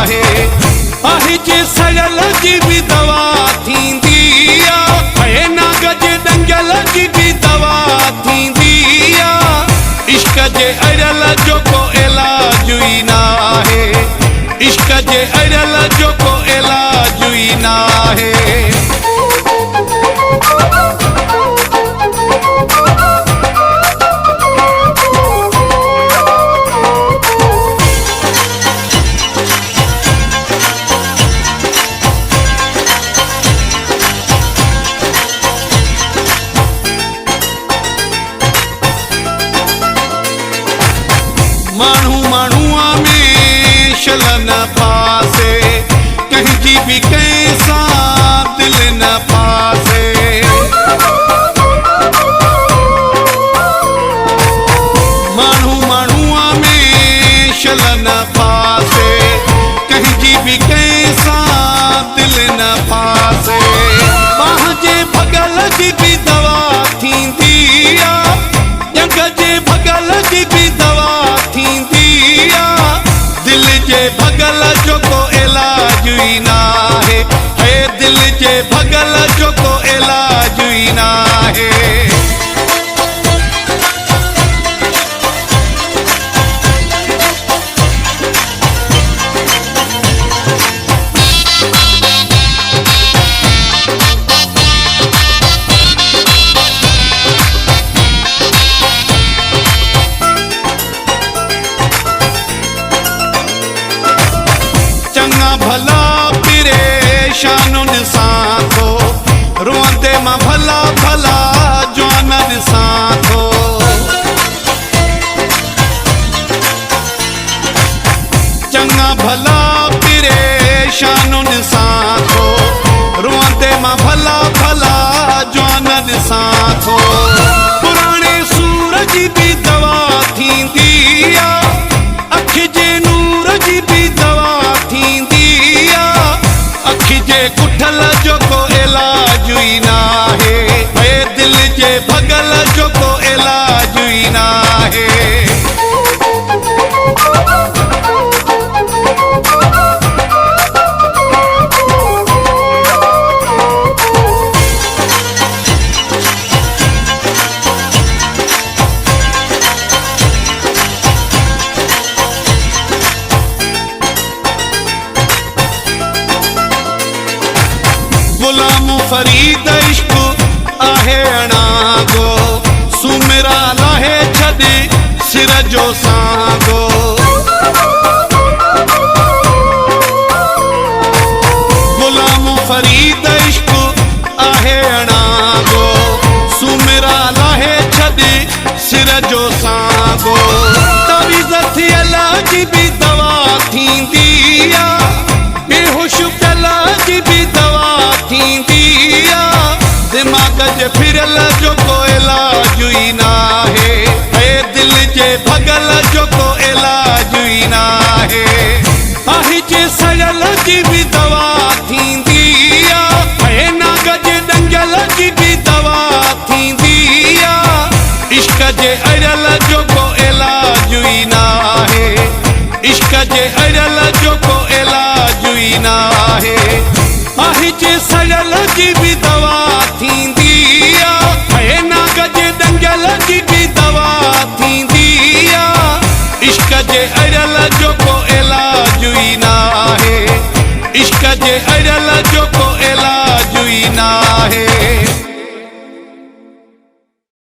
आहे जे सड़ल जी भी दवा थींदी आहे, नाग जे डंगल जी भी दवा थींदी आहे। इश्क जे अड़ल जो को इलाज ई न आहे, इश्क जे अड़ल जो को इलाज ई न आहे। माण्हू माण्हूअ में शल न फासे, कंहिंजी बि कंहिं सां दिलि न फासे। माण्हू माण्हूअ में शल न फासे, कंहिंजी बि कंहिं सां दिलि न फासे। बाह जे भगल जी बि दवा थींदी आहे, जंग जे भगल जी बि दवा थींदी आहे। दिल जे भगल जो को इलाज ई न आहे, है दिल जे भगल जो को इलाज ई न आहे। चंगा भला परेशानुनि सां थो, रोंदे मां भला भला जवाननि सां थो। चंगा भला परेशानुनि सां थो, रोंदे मां भला भला जवाननि सां थो। पुराणे सूरज भी दवा थींदी आहे, अख जे नूर जी भी दवा थींदी आहे। अख जे कुठल जो को इलाज ई न आहे, है दिल जे भगल जो को इलाज ई न आहे। गुलाम फरीद इश्क आहे अणागो, सुमिरा लाहे छॾे सिर जो सांगो। गुलाम फरीद इश्क आहे अणागो, सुमिरा लाहे छॾे सिर जो सांगो। तावीज़ थियल जी भी दवा थींदी आहे, बेहोश पियल जी भी दवा थींदी आहे। दिमाग़ जे फिरल जो को इलाज ई न आहे, है दिल जे भगल जो को इलाज ई न आहे। आहे जे सड़ल जी भी दवा थींदी आहे, है नाग जे डंगल जी भी दवा थींदी आहे। इश्क जे अड़ल जो को इलाज ई न आहे, इश्क जे अड़ल जो को इलाज ई न आहे। आहे जे सड़ल जी भी दवा थींदी